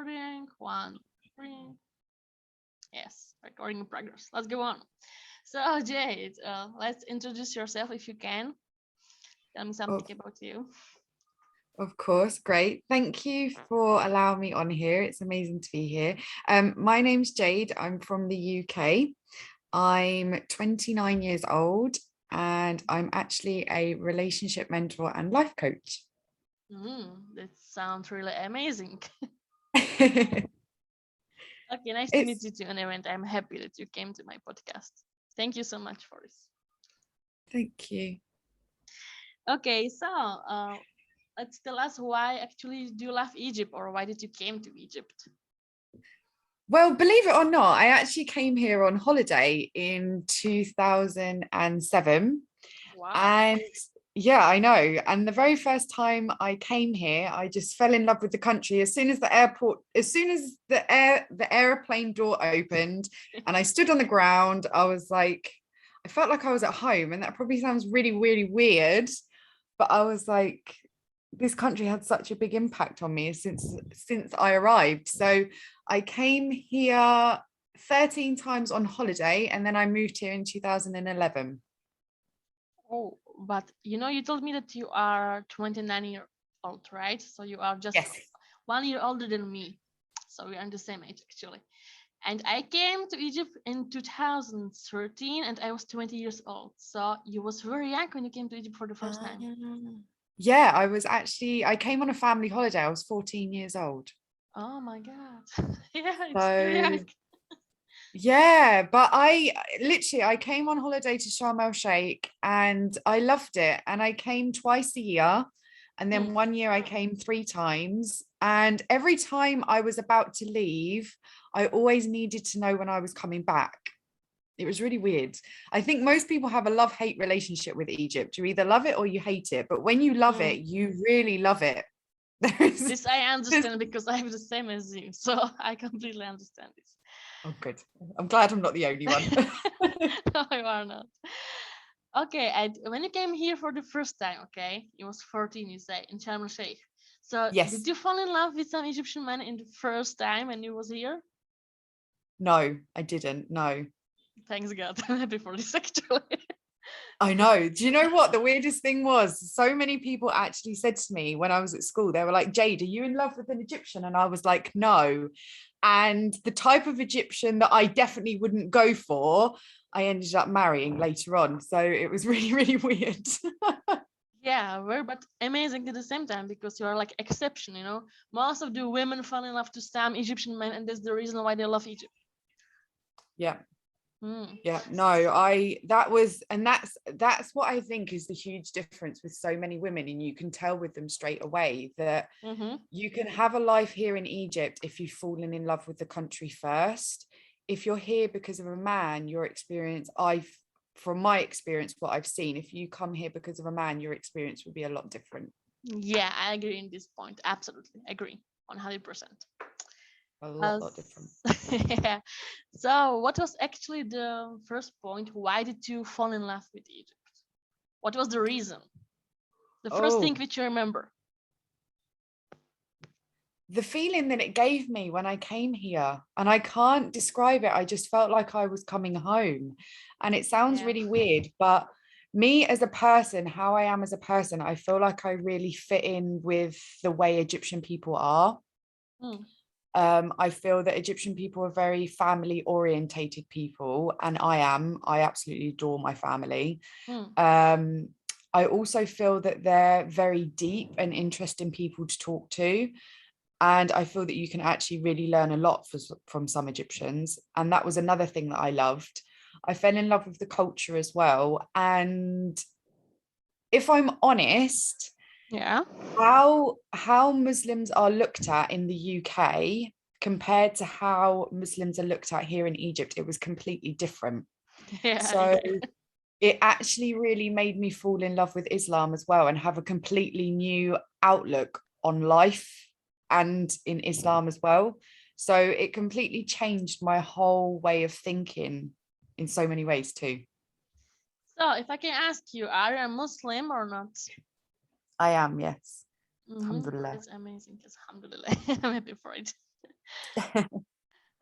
recording. One, three. Yes, recording in progress. Let's go on. So, Jade, let's introduce yourself if you can. Tell me Of, something about you. of course, great. Thank you for allowing me on here. It's amazing to be here. My name's Jade. I'm from the UK. I'm 29 years old and I'm actually a relationship mentor and life coach. That sounds really amazing. it's Okay, nice to meet you too, and I'm happy that you came to my podcast. Thank you so much for this. Thank you. Okay, so let's tell us why actually do you love Egypt, or why did you came to Egypt? Well, believe it or not, I actually came here on holiday in 2007. Wow. And yeah, I know. And the very first time I came here, I just fell in love with the country. As soon as the airplane door opened and I stood on the ground, I felt like I was at home. And that probably sounds really, really weird, but I was like, this country had such a big impact on me since I arrived. So I came here 13 times on holiday, and then I moved here in 2011. Oh, but you told me that you are 29-year old, right? So you are just Yes. 1 year older than me. So we are the same age actually. And I came to Egypt in 2013 and I was 20 years old. So you was very young when you came to Egypt for the first time. Yeah, I came on a family holiday. I was 14 years old. Oh my God. Yeah, it's So still young. yeah, but I came on holiday to Sharm el Sheikh and I loved it. And I came twice a year. And then one year I came 3 times. And every time I was about to leave, I always needed to know when I was coming back. It was really weird. I think most people have a love-hate relationship with Egypt. You either love it or you hate it. But when you love it, you really love it. This I understand because I have the same as you. So I completely understand this. Oh, good. I'm glad I'm not the only one. No, you are not. Okay, and when you came here for the first time, okay, it was 14, you say, in Sharm el Sheikh. So Yes. did you fall in love with some Egyptian man in the first time when you was here? No, I didn't. No. Thanks God. I'm happy for this actually. I know. Do you know what the weirdest thing was? So many people actually said to me when I was at school, they were like, Jade, are you in love with an Egyptian? And I was like, no. And the type of Egyptian that I definitely wouldn't go for, I ended up marrying later on. So it was really, really weird. Yeah, very but amazing at the same time because you are like exception, Most of the women fall in love to some Egyptian men, and that's the reason why they love Egypt. Yeah. Yeah, no, that's what I think is the huge difference with so many women, and you can tell with them straight away that you can have a life here in Egypt if you've fallen in love with the country first. If you're here because of a man, from my experience, what I've seen, if you come here because of a man, your experience will be a lot different. Yeah, I agree in this point. Absolutely agree 100%. A lot different. Yeah. So what was actually the first point? Why did you fall in love with Egypt? What was the reason? The first thing which you remember? The feeling that it gave me when I came here, and I can't describe it. I just felt like I was coming home. And it sounds really weird, but me as a person, how I am as a person, I feel like I really fit in with the way Egyptian people are. I feel that Egyptian people are very family orientated people, and I absolutely adore my family. I also feel that they're very deep and interesting people to talk to. And I feel that you can actually really learn a lot from some Egyptians. And that was another thing that I loved. I fell in love with the culture as well. And if I'm honest, how Muslims are looked at in the UK compared to how Muslims are looked at here in Egypt, it was completely different. So it actually really made me fall in love with Islam as well, and have a completely new outlook on life and in Islam as well. So it completely changed my whole way of thinking in so many ways too. So if I can ask you, are you a Muslim or not? I am, yes. Alhamdulillah. It's amazing. Alhamdulillah. I'm happy for it.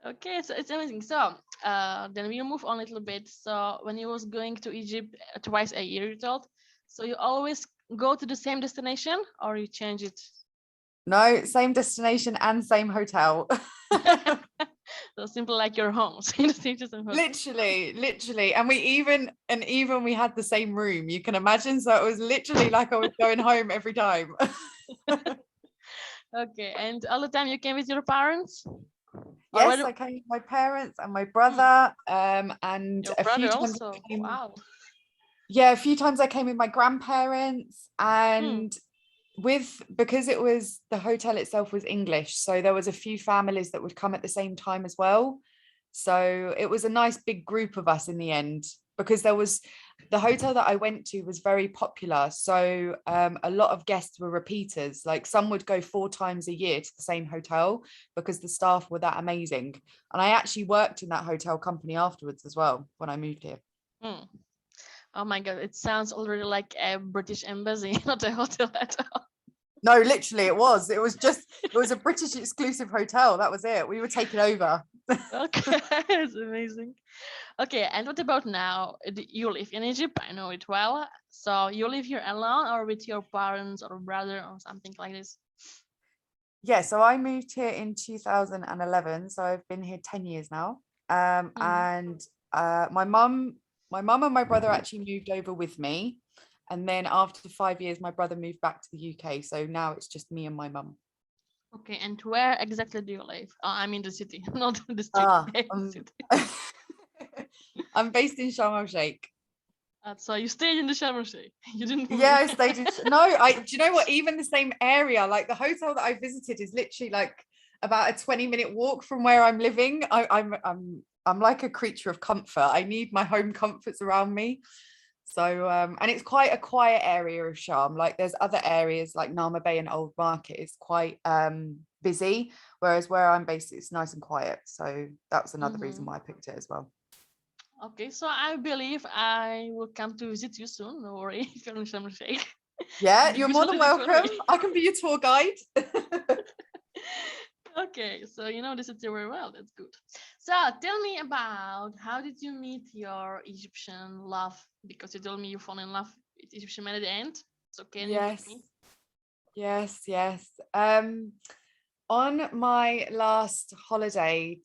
Okay, so it's amazing. So then we'll move on a little bit. So when you was going to Egypt twice a year, you told, so you always go to the same destination or you change it? No, same destination and same hotel. So simple like your home. So you just same hotel. Literally. And even we had the same room, you can imagine. So it was literally like I was going home every time. Okay, and all the time you came with your parents? Or Yes, were I came with my parents and my Hmm, brother. And your a few brother times also? I came, Wow. yeah, a few times I came with my grandparents, Hmm. and because it was the hotel itself was English, so there was a few families that would come at the same time as well. So it was a nice big group of us in the end, because the hotel that I went to was very popular. So a lot of guests were repeaters. Like some would go 4 times a year to the same hotel because the staff were that amazing. And I actually worked in that hotel company afterwards as well when I moved here. Hmm. Oh my God, it sounds already like a British embassy, not a hotel at all. No, literally, it was a British exclusive hotel. That was it. We were taken over. Okay, it's amazing. Okay, and what about now? You live in Egypt, I know it well. So you live here alone or with your parents or brother or something like this? Yeah, so I moved here in 2011. So I've been here 10 years now. Mm. And my mum and my brother actually moved over with me. And then after 5 years, my brother moved back to the UK. So now it's just me and my mum. Okay, and where exactly do you live? I'm in the city, not the street. Ah, Okay, the city. I'm based in Sharm el Sheikh. So you stayed in the Sharm el Sheikh. You didn't move Yeah, it. I stayed in. No, do you know what? Even the same area, like the hotel that I visited is literally like about a 20-minute walk from where I'm living. I'm like a creature of comfort. I need my home comforts around me. So and it's quite a quiet area of Sharm. Like there's other areas like Nama Bay and Old Market is quite busy, whereas where I'm based it's nice and quiet. So that's another reason Mhm. why I picked it as well. Okay, so I believe I will come to visit you soon. No worry, if you're in Sharm el Sheikh. Yeah, you're more than Usually before me. welcome. I can be your tour guide. Okay, so you know the city very well. That's good. So tell me about how did you meet your Egyptian love? Because you told me you fall in love with Egyptian man at the end. So can you tell Yes. me? Yes. On my last holiday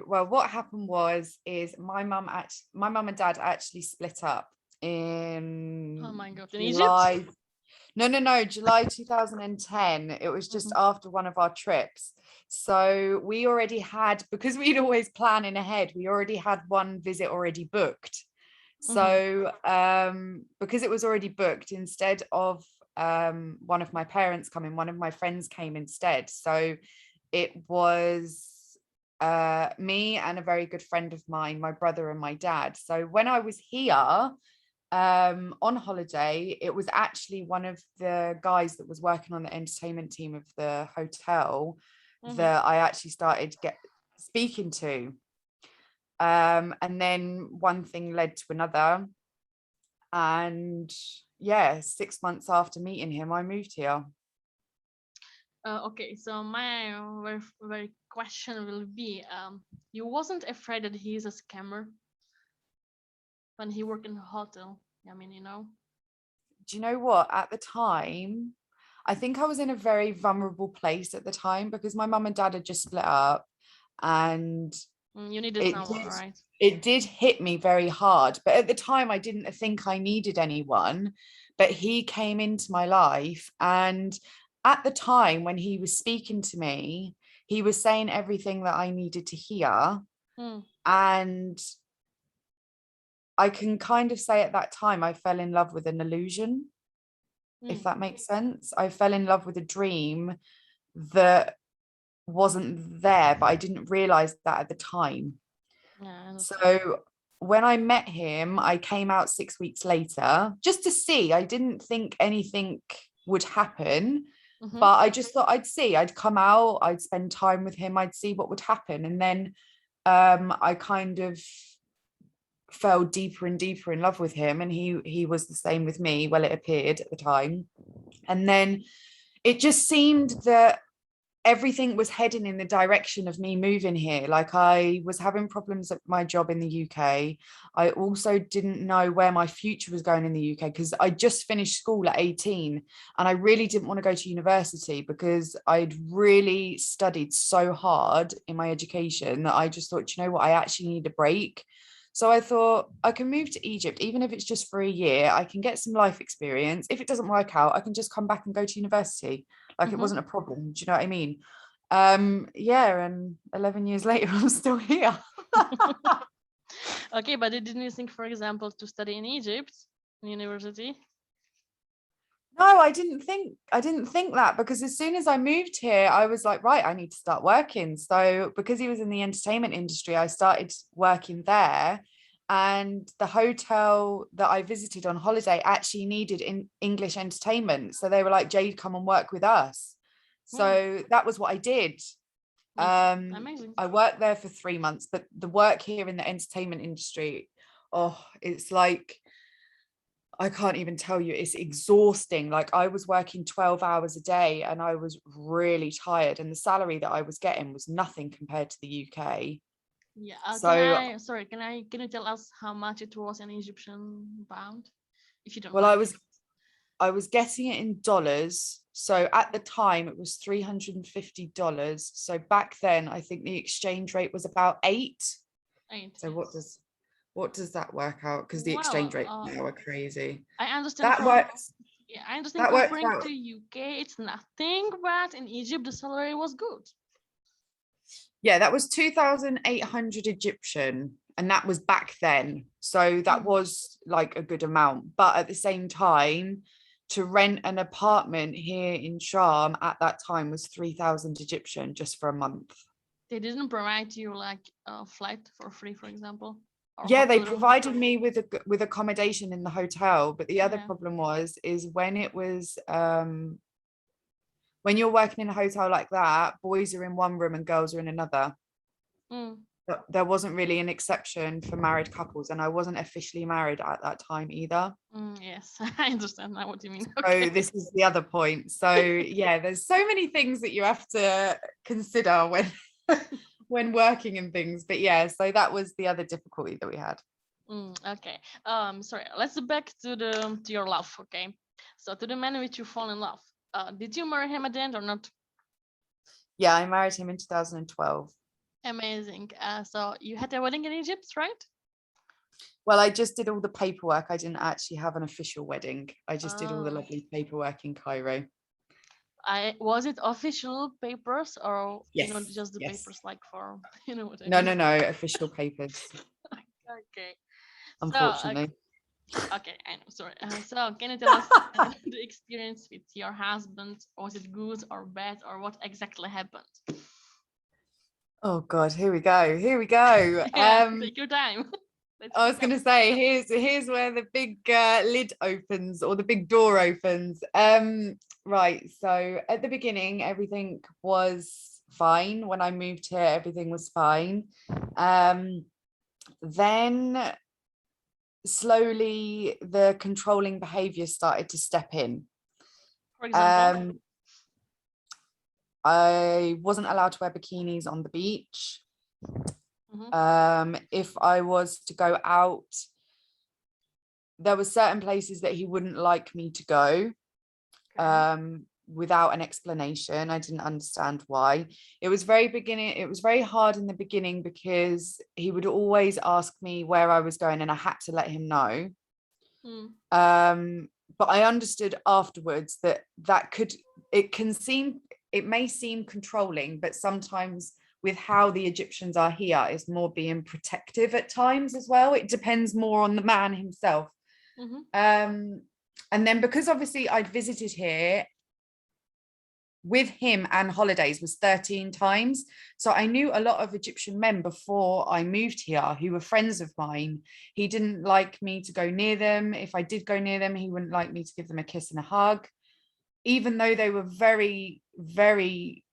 what happened is my mum and dad actually split up Oh in my God, in Egypt? July. No, July 2010. It was just Mhm, after one of our trips. So we already had, because we'd always planning ahead, we already had one visit already booked. mhm, So because it was already booked, instead of one of my parents coming, one of my friends came instead. So it was me and a very good friend of mine, my brother and my dad. So when I was here on holiday, it was actually one of the guys that was working on the entertainment team of the hotel mhm. that I actually started speaking to. And then one thing led to another, and yeah, 6 months after meeting him I moved here. Okay, so my very question will be, you wasn't afraid that he's a scammer when he worked in a hotel? I mean, you know. Do you know what, at the time I think I was in a very vulnerable place at the time, because my mum and dad had just split up, and You needed it someone, did right? it did hit me very hard. But at the time I didn't think I needed anyone, but he came into my life, and at the time when he was speaking to me, he was saying everything that I needed to hear. Hmm. And I can kind of say at that time I fell in love with an illusion, if Hmm. that makes sense. I fell in love with a dream that wasn't there, but I didn't realize that at the time. Yeah, I understand. So when I met him, I came out 6 weeks later just to see. I didn't think anything would happen, Mm-hmm. but I just thought I'd come out, I'd spend time with him, I'd see what would happen. And then I kind of fell deeper and deeper in love with him, and he was the same with me. Well, it appeared at the time. And then it just seemed that everything was heading in the direction of me moving here. Like I was having problems at my job in the UK. I also didn't know where my future was going in the UK because I just finished school at 18 and I really didn't want to go to university because I'd really studied so hard in my education that I just thought, you know what, I actually need a break. So I thought I can move to Egypt, even if it's just for a year. I can get some life experience. If it doesn't work out, I can just come back and go to university. Like it wasn't a problem. Do you know what I mean? Yeah, and 11 years later, I'm still here. Okay, but didn't you think, for example, to study in Egypt, in university? No, I didn't think that because as soon as I moved here, I was like, right, I need to start working. So because he was in the entertainment industry, I started working there. And the hotel that I visited on holiday actually needed English entertainment. So they were like, Jade, come and work with us. So that was what I did. Amazing. I worked there for 3 months, but the work here in the entertainment industry, oh, it's like, I can't even tell you, it's exhausting. Like I was working 12 hours a day and I was really tired, and the salary that I was getting was nothing compared to the UK. Yeah. So, Can you tell us how much it was in Egyptian pound, if you don't well, mind? I was getting it in dollars. So at the time it was $350. So back then I think the exchange rate was about 8. So what does that work out? Because the exchange rates now are crazy. I understand That works. Yeah, I understand That works comparing out. to UK, it's nothing, but in Egypt the salary was good. Yeah, that was 2,800 Egyptian, and that was back then. So that was like a good amount. But at the same time, to rent an apartment here in Sharm at that time was 3,000 Egyptian just for a month. They didn't provide you like a flight for free, for example? Yeah, they provided me with accommodation in the hotel, but the other problem is when it was when you're working in a hotel like that, boys are in one room and girls are in another. But there wasn't really an exception for married couples, and I wasn't officially married at that time either. Yes, I understand now what you mean. So this is the other point. So yeah, there's so many things that you have to consider when when working and things. But yeah, so that was the other difficulty that we had. Okay. Sorry. Let's back to your love. Okay. So to the man which you fall in love. Did you marry him at the end or not? Yeah, I married him in 2012. Amazing. So you had a wedding in Egypt, right? Well, I just did all the paperwork. I didn't actually have an official wedding. I just did all the lovely paperwork in Cairo. Was it official papers or yes, just the yes. papers like for what I No, mean? no, official papers. Okay. Unfortunately. Okay, I know. Sorry. So can you tell us the experience with your husband? Was it good or bad, or what exactly happened? Oh God, here we go. Here we go. Take your time. I was going to say, here's where the big lid opens, or the big door opens. Right. So at the beginning, everything was fine. When I moved here, everything was fine. Then slowly the controlling behavior started to step in. For example? I wasn't allowed to wear bikinis on the beach. If I was to go out, there were certain places that he wouldn't like me to go without an explanation. I didn't understand why. It was very hard in the beginning because he would always ask me where I was going and I had to let him know. But I understood afterwards that it may seem controlling, but sometimes with how the Egyptians are here is more being protective at times as well. It depends more on the man himself. And then because obviously I'd visited here with him and holidays was 13 times. So I knew a lot of Egyptian men before I moved here who were friends of mine. He didn't like me to go near them. If I did go near them, he wouldn't like me to give them a kiss and a hug, even though they were very, very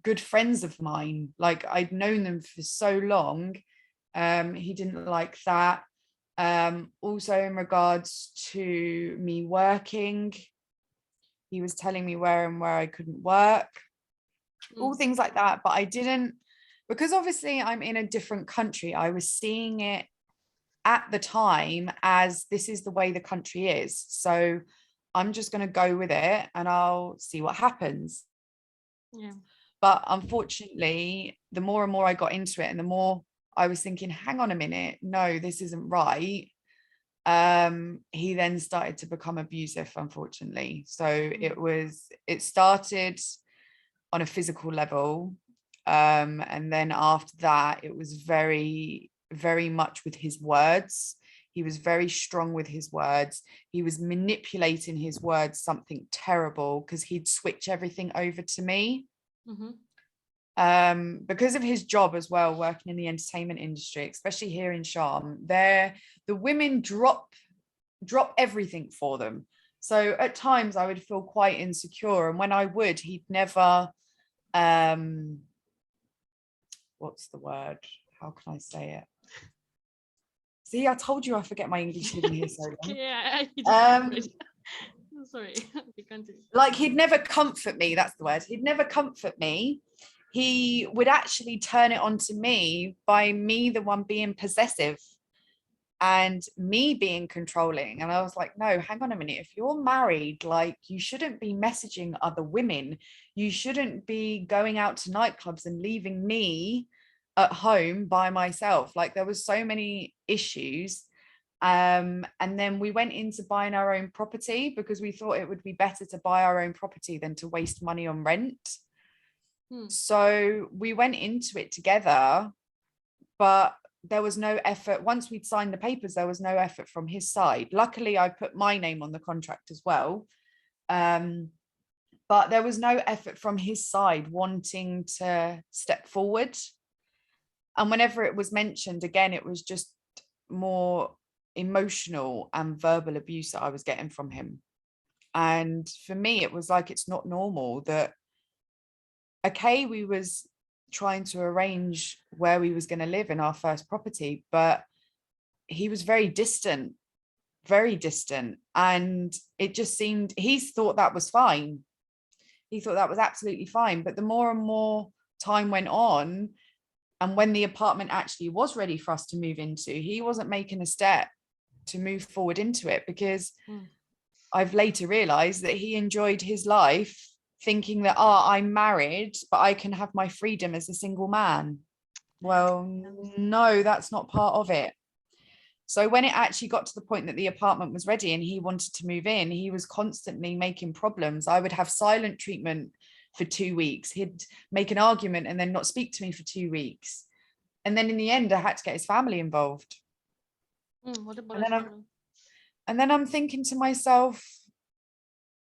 good friends of mine. Like I'd known them for so long. He didn't like that. Also in regards to me working, he was telling me where I couldn't work. all things like that. But I didn't, because obviously I'm in a different country, I was seeing it at the time as this is the way the country is. So I'm just going to go with it and I'll see what happens. Yeah. But unfortunately, the more and more I got into it and the more I was thinking, hang on a minute, no, this isn't right. He then started to become abusive, unfortunately. So it started on a physical level. And then after that, it was very, very much with his words. He was very strong with his words. He was manipulating his words, something terrible, because he'd switch everything over to me. Because of his job as well, working in the entertainment industry, especially here in Sharm, the women drop everything for them. So at times I would feel quite insecure, and when I would, he'd never what's the word, how can I say it? See, I told you I forget my English living here so long. Sorry. Like, he'd never comfort me, that's the word. He'd never comfort me. He would actually turn it on to me by me, the one being possessive and me being controlling. And I was like, no, hang on a minute. If you're married, like, you shouldn't be messaging other women. You shouldn't be going out to nightclubs and leaving me at home by myself. Like, there was so many issues. And then we went into buying our own property because we thought it would be better to buy our own property than to waste money on rent. So we went into it together, but there was no effort. Once we'd signed the papers, there was no effort from his side. Luckily, I put my name on the contract as well. But there was no effort from his side wanting to step forward. And whenever it was mentioned, again, it was just more emotional and verbal abuse that I was getting from him. And for me, it was like, it's not normal that, okay, we was trying to arrange where we was going to live in our first property, but he was very distant. And it just seemed, he thought that was fine. He thought that was absolutely fine. But the more and more time went on, and when the apartment actually was ready for us to move into, he wasn't making a step to move forward into it, because I've later realized that he enjoyed his life thinking that, I'm married, but I can have my freedom as a single man. Well, no, that's not part of it. So when it actually got to the point that the apartment was ready and he wanted to move in, he was constantly making problems. I would have silent treatment for 2 weeks. He'd make an argument and then not speak to me for 2 weeks. And then in the end, I had to get his family involved. And then I'm thinking to myself,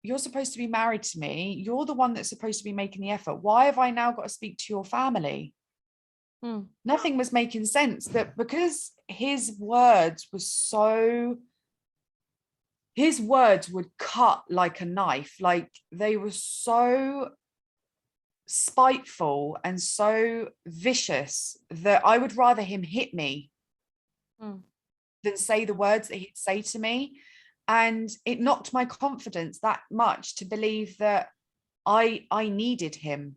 you're supposed to be married to me. You're the one that's supposed to be making the effort. Why have I now got to speak to your family? Nothing was making sense. That because his words would cut like a knife. Like, they were so spiteful and so vicious that I would rather him hit me than say the words that he'd say to me. And it knocked my confidence that much to believe that I needed him.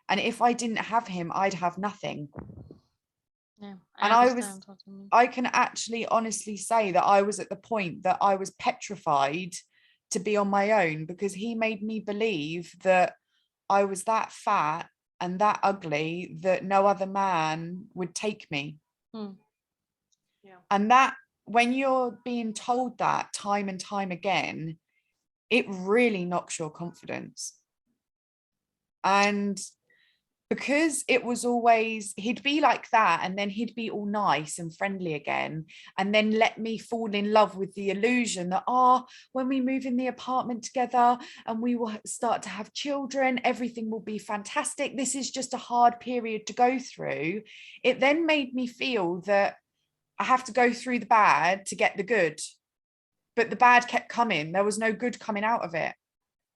And if I didn't have him, I'd have nothing. Yeah, I can actually honestly say that I was at the point that I was petrified to be on my own, because he made me believe that I was that fat and that ugly that no other man would take me. And that, when you're being told that time and time again, it really knocks your confidence. And because it was always, he'd be like that, and then he'd be all nice and friendly again, and then let me fall in love with the illusion that, when we move in the apartment together and we will start to have children, everything will be fantastic. This is just a hard period to go through. It then made me feel that I have to go through the bad to get the good. But the bad kept coming. There was no good coming out of it.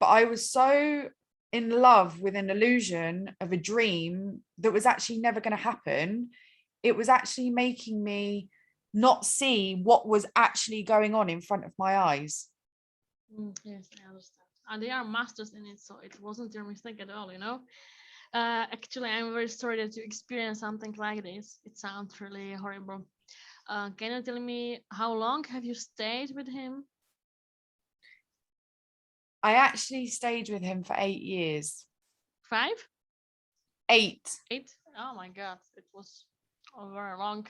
But I was so in love with an illusion of a dream that was actually never going to happen. It was actually making me not see what was actually going on in front of my eyes. Yes, I understand. And they are masters in it, so it wasn't their mistake at all, Actually, I'm very sorry that you experienced something like this. It sounds really horrible. Can you tell me how long have you stayed with him? I actually stayed with him for 8 years. 5? 8. 8? Oh my God, it was very long.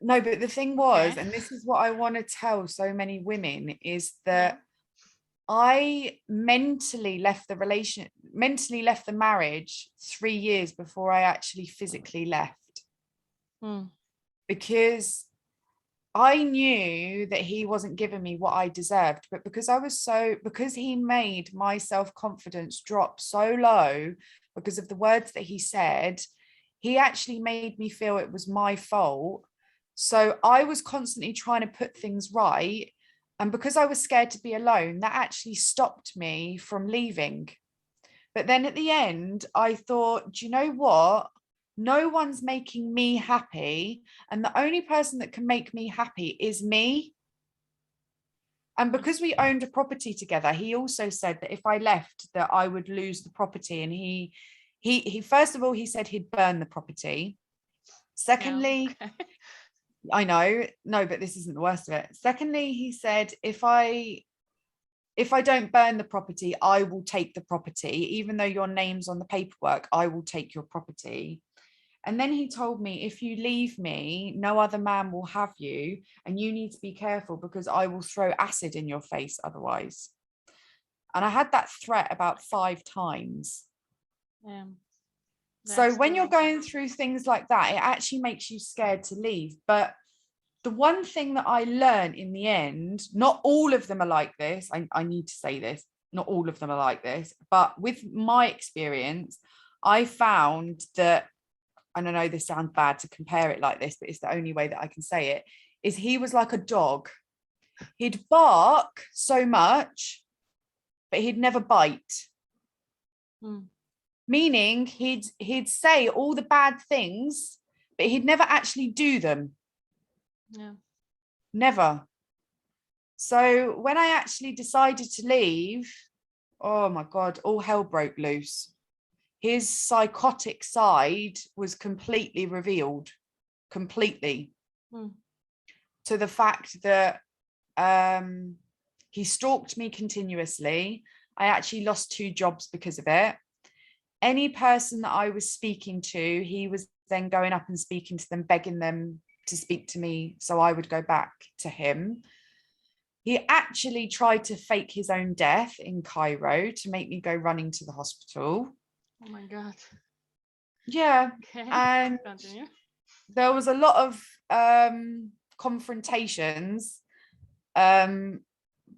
No, but the thing was, Okay. and this is what I want to tell so many women, is Yeah. that I mentally left the marriage 3 years before I actually physically left, because I knew that he wasn't giving me what I deserved, but because he made my self-confidence drop so low because of the words that he said, he actually made me feel it was my fault. So I was constantly trying to put things right. And because I was scared to be alone, that actually stopped me from leaving. But then at the end, I thought, do you know what? No one's making me happy. And the only person that can make me happy is me. And because we owned a property together, he also said that if I left, that I would lose the property. And he first of all, he said he'd burn the property. Secondly, Yeah, okay. I know, no, but this isn't the worst of it. Secondly, he said, if I don't burn the property, I will take the property. Even though your name's on the paperwork, I will take your property. And then he told me, if you leave me, no other man will have you. And you need to be careful because I will throw acid in your face otherwise. And I had that threat about 5 times. So That's when you're true. going through things like that, it actually makes you scared to leave. But the one thing that I learned in the end, not all of them are like this. I need to say this, not all of them are like this, but with my experience, I found that, and I know this sounds bad to compare it like this, but it's the only way that I can say it, is he was like a dog. He'd bark so much, but he'd never bite. Meaning he'd say all the bad things, but he'd never actually do them. Yeah. Never. So when I actually decided to leave, oh my God, all hell broke loose. His psychotic side was completely revealed, completely, to the fact that he stalked me continuously. I actually lost 2 jobs because of it. Any person that I was speaking to, he was then going up and speaking to them, begging them to speak to me so I would go back to him. He actually tried to fake his own death in Cairo to make me go running to the hospital. Oh my God. Yeah. Okay. And continue. There was a lot of confrontations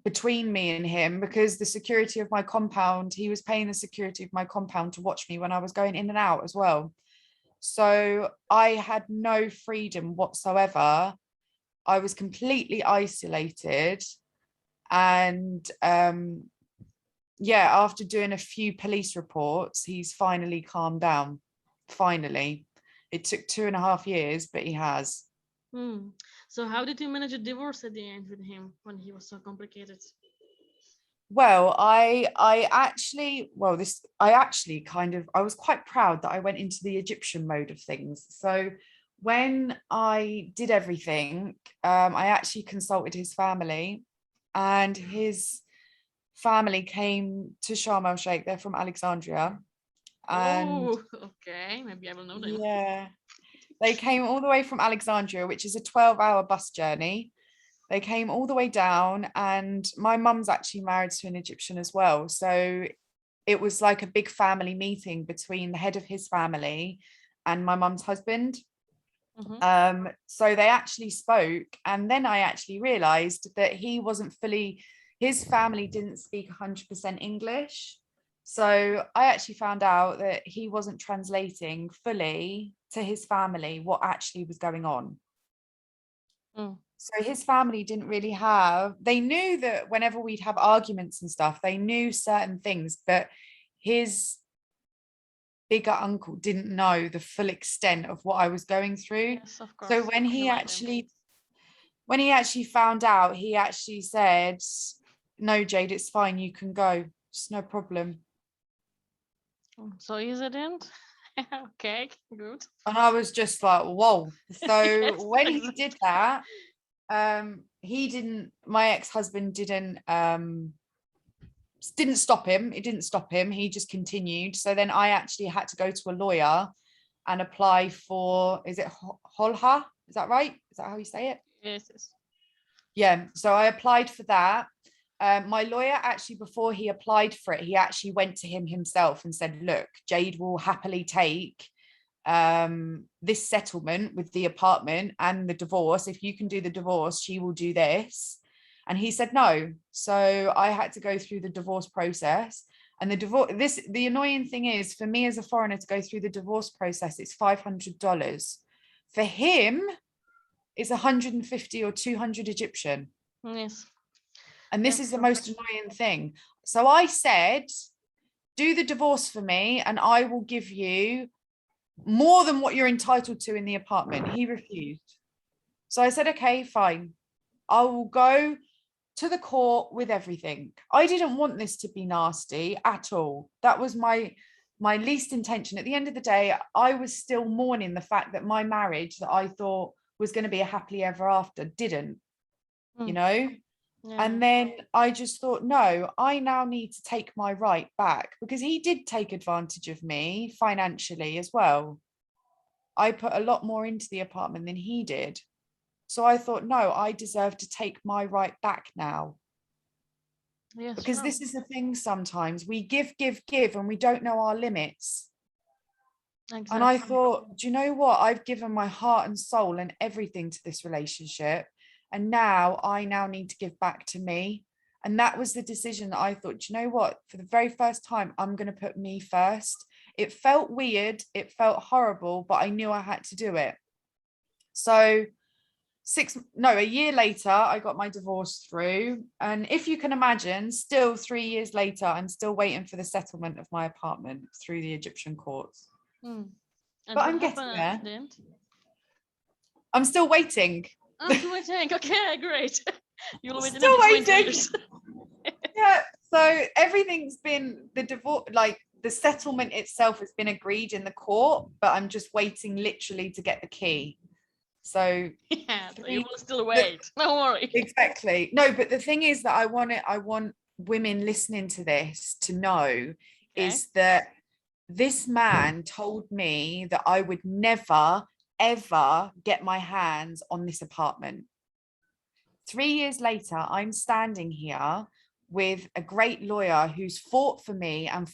between me and him because the security of my compound, he was paying the security of my compound to watch me when I was going in and out as well. So I had no freedom whatsoever. I was completely isolated. And yeah, after doing a few police reports, he's finally calmed down. Finally. It took 2.5 years, but he has. So how did you manage a divorce at the end with him when he was so complicated? Well, I actually I was quite proud that I went into the Egyptian mode of things. So when I did everything, I actually consulted his family, and his family came to Sharm el Sheikh. They're from Alexandria. And oh, okay, maybe I will know them. yeah, they came all the way from Alexandria, which is a 12-hour bus journey. They came all the way down, and my mum's actually married to an Egyptian as well. So it was like a big family meeting between the head of his family and my mum's husband. So they actually spoke, and then I actually realized that his family didn't speak 100% English. So I actually found out that he wasn't translating fully to his family what actually was going on. So his family didn't really they knew that whenever we'd have arguments and stuff, they knew certain things, but his bigger uncle didn't know the full extent of what I was going through. Yes, of course. So when he actually found out, he actually said, "No, Jade, it's fine. You can go. It's no problem." So is it in? Okay, good. And I was just like, whoa. So Yes, when he exactly. did that, my ex-husband didn't stop him. It didn't stop him. He just continued. So then I actually had to go to a lawyer and apply for, is it Holha? Is that right? Is that how you say it? Yes, yes. Yeah. So I applied for that. My lawyer actually, before he applied for it, he actually went to him himself and said, look, Jade will happily take this settlement with the apartment and the divorce. If you can do the divorce, she will do this. And he said no. So I had to go through the divorce process. And the annoying thing is, for me as a foreigner to go through the divorce process, it's $500. For him, it's 150 or 200 Egyptian. Yes. And this Yes, is the so most annoying thing. So I said, do the divorce for me and I will give you more than what you're entitled to in the apartment. He refused. So I said, okay, fine. I will go to the court with everything. I didn't want this to be nasty at all. That was my least intention. At the end of the day, I was still mourning the fact that my marriage that I thought was going to be a happily ever after didn't, you know? yeah. And then I just thought, no, I now need to take my right back, because he did take advantage of me financially as well. I put a lot more into the apartment than he did. So I thought, no, I deserve to take my right back now. Yes, Because sure. this is the thing, sometimes we give, and we don't know our limits. Exactly. And I thought, do you know what? I've given my heart and soul and everything to this relationship. And now I need to give back to me. And that was the decision that I thought, do you know what? For the very first time, I'm going to put me first. It felt weird. It felt horrible, but I knew I had to do it. So a year later, I got my divorce through. And if you can imagine, still 3 years later, I'm still waiting for the settlement of my apartment through the Egyptian courts. And But what I'm getting happened there. at the end? I'm still waiting. I'm still waiting. Okay, great. You'll wait Still another 20 waiting. years. Yeah. So everything's been the divorce, like the settlement itself has been agreed in the court, but I'm just waiting literally to get the key. So Yeah, so you will still wait. Don't worry. exactly. No, but the thing is that I want women listening to this to know is that this man told me that I would never, ever get my hands on this apartment. 3 years later, I'm standing here with a great lawyer who's fought for me and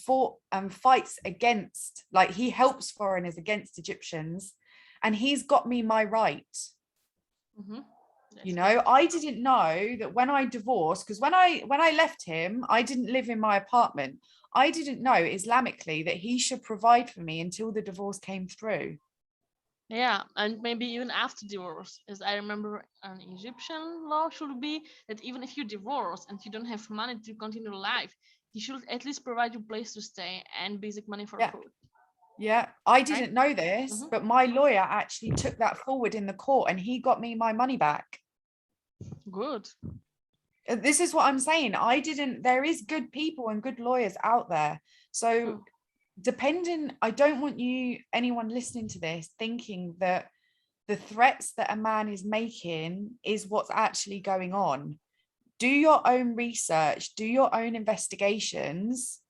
fights against, like, he helps foreigners against Egyptians, and he's got me my right. You know, I didn't know that when I divorced, because when I left him, I didn't live in my apartment. I didn't know Islamically that he should provide for me until the divorce came through. Yeah, and maybe even after divorce, as I remember an Egyptian law should be that even if you divorce and you don't have money to continue life, he should at least provide you a place to stay and basic money for food. Yeah, I didn't know this, but my lawyer actually took that forward in the court and he got me my money back. Good. This is what I'm saying. There is good people and good lawyers out there. So I don't want anyone listening to this thinking that the threats that a man is making is what's actually going on. Do your own research, do your own investigations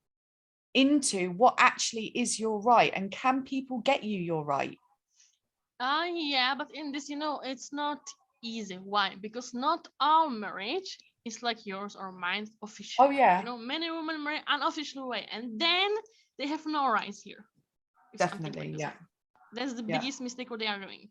into what actually is your right, and can people get you your right? Yeah, but in this, it's not easy. Why? Because not all marriage is like yours or mine official. Oh yeah. Many women marry unofficial way, and then they have no rights here. Definitely, yeah. That's the biggest mistake what they are doing,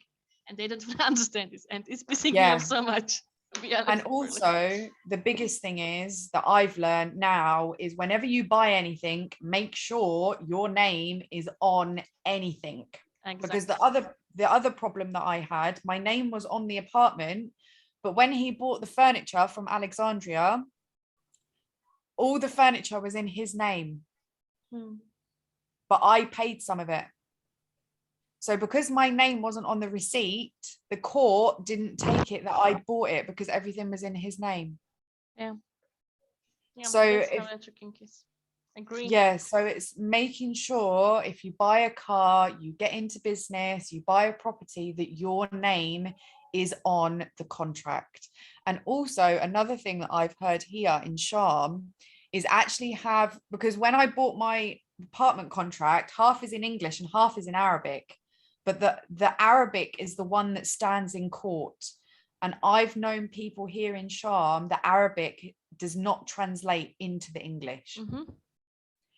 and they don't understand this, and it's pissing me off so much. To be honest, and also the biggest thing is that I've learned now is whenever you buy anything, make sure your name is on anything. Exactly. Because the other problem that I had, my name was on the apartment, but when he bought the furniture from Alexandria, all the furniture was in his name. But I paid some of it. So because my name wasn't on the receipt, the court didn't take it that I bought it because everything was in his name. Yeah. So Agree. Yeah, so it's making sure if you buy a car, you get into business, you buy a property, that your name is on the contract. And also another thing that I've heard here in Sharm is actually have, because when I bought my apartment contract, half is in English and half is in Arabic, but the Arabic is the one that stands in court. And I've known people here in Sharm, the Arabic does not translate into the English.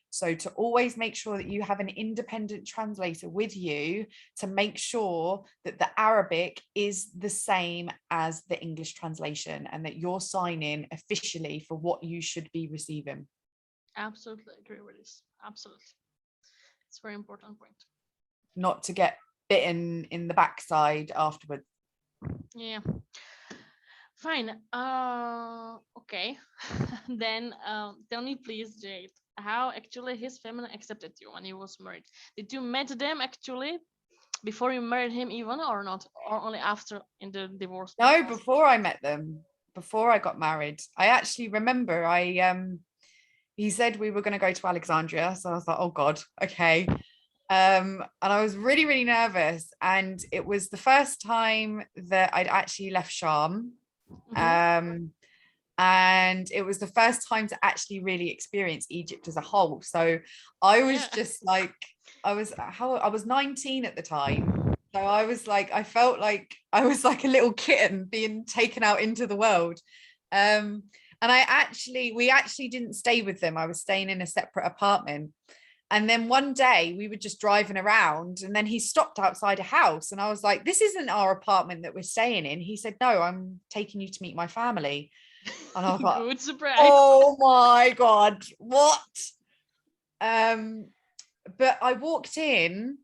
So to always make sure that you have an independent translator with you to make sure that the Arabic is the same as the English translation and that you're signing officially for what you should be receiving. Absolutely agree with this. Absolutely. It's a very important point. Not to get bitten in the backside afterwards. Yeah. Fine. Okay. Then tell me please, Jade, how actually his family accepted you when he was married. Did you met them actually before you married him even, or not, or only after in the divorce No, process? before I met them, before I got married. I actually remember he said we were going to go to Alexandria, so I was like, oh God, okay. And I was really, really nervous, and it was the first time that I'd actually left Sharm. And it was the first time to actually really experience Egypt as a whole. So I was just like, I was 19 at the time. So I was like, I felt like I was like a little kitten being taken out into the world. And we actually didn't stay with them. I was staying in a separate apartment. And then one day we were just driving around, and then he stopped outside a house, and I was like, this isn't our apartment that we're staying in. He said, no, I'm taking you to meet my family. And I was like, good surprise. oh my God, what? But I walked in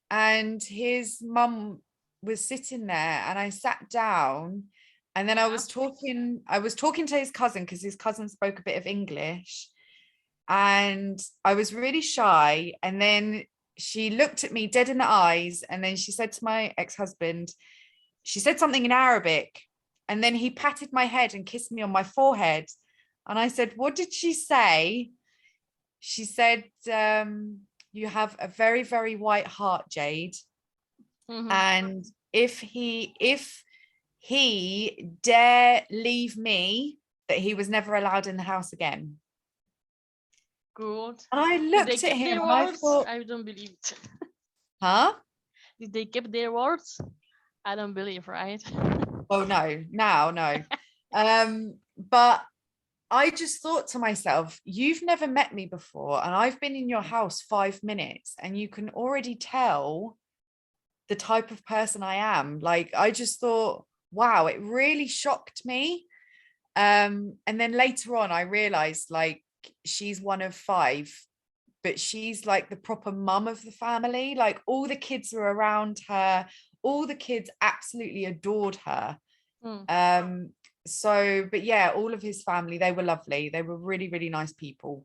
and his mum was sitting there, and I sat down, and then I was talking to his cousin, because his cousin spoke a bit of English, and I was really shy. And then she looked at me dead in the eyes, and then she said to my ex-husband, she said something in Arabic, and then he patted my head and kissed me on my forehead. And I said, what did she say? She said, you have a very, very white heart, Jade. And if he dare leave me, that he was never allowed in the house again. Good. And I looked at him and I thought, I don't believe it. huh? Did they keep their words? I don't believe, right? Oh no, now no. But I just thought to myself, you've never met me before, and I've been in your house 5 minutes, and you can already tell the type of person I am. Like, I just thought, wow, it really shocked me. And then later on, I realized, like, she's one of 5, but she's like the proper mum of the family. Like, all the kids are around her. All the kids absolutely adored her. So, but yeah, all of his family, they were lovely. They were really, really nice people.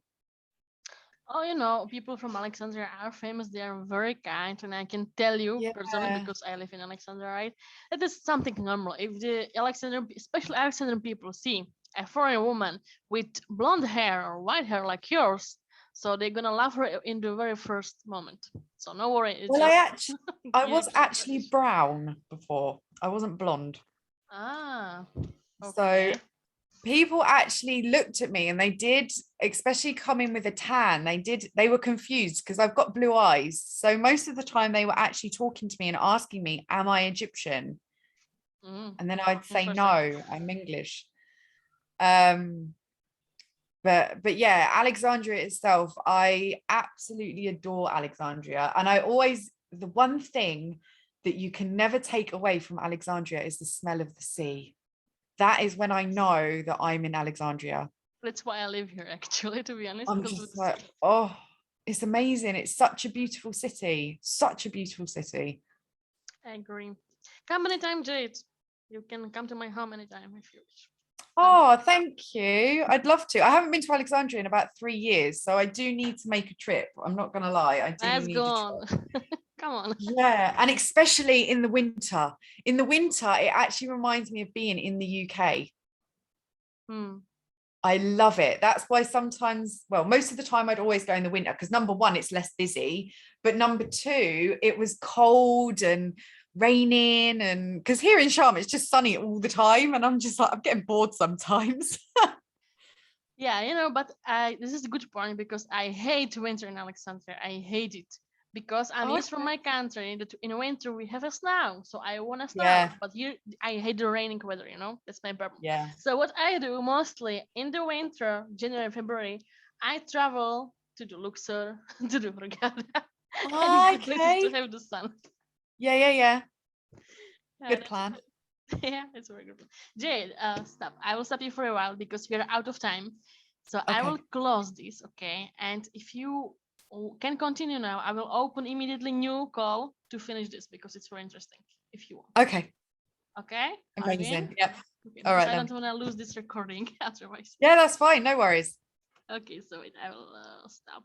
Oh, people from Alexandria are famous. They are very kind, and I can tell you personally, because I live in Alexandria, right? That is something normal. If the Alexandrian, especially Alexandrian people, see a foreign woman with blonde hair or white hair like yours, so they're gonna love her in the very first moment. So no worry. It's well, I was actually brown before. I wasn't blonde. Okay. So people actually looked at me, and they did, especially coming with a tan, they were confused because I've got blue eyes. So most of the time they were actually talking to me and asking me, am I Egyptian? And then I'd say, no, I'm English. But yeah, Alexandria itself, I absolutely adore Alexandria. And the one thing that you can never take away from Alexandria is the smell of the sea. That is when I know that I'm in Alexandria. That's why I live here, actually, to be honest. I'm just like, oh, it's amazing. It's such a beautiful city. Such a beautiful city. I agree. Come anytime, Jade. You can come to my home anytime if you wish. Oh, thank you. I'd love to. I haven't been to Alexandria in about 3 years, so I do need to make a trip. I'm not going to lie. I do need a trip. Come on. Yeah, and especially in the winter. In the winter, it actually reminds me of being in the UK. I love it. That's why sometimes, well, most of the time I'd always go in the winter because number one, it's less busy, but number two, it was cold and raining, and because here in Sharm it's just sunny all the time, and I'm just like, I'm getting bored sometimes. Yeah, you know, but this is a good point because I hate winter in Alexandria. I hate it because I'm Oh, used from my country that in winter we have a snow, so I want a snow. yeah, But here I hate the raining weather. You know, that's my problem. yeah. So what I do mostly in the winter, January, February, I travel to the Luxor, to the Hurghada, and Oh, good places to okay. have the sun. Yeah, yeah, yeah. Yeah, Good that's plan. yeah, it's a very good plan. Jade, stop. I will stop you for a while because we are out of time. So I will Okay. close this, okay? And if you can continue now, I will open immediately new call to finish this because it's very interesting. If you want, Okay. okay? Are you in? Amazing. Yep. Okay, All because right I then. don't want to lose this recording otherwise. Yeah, that's fine. No worries. Okay, so wait, I will stop.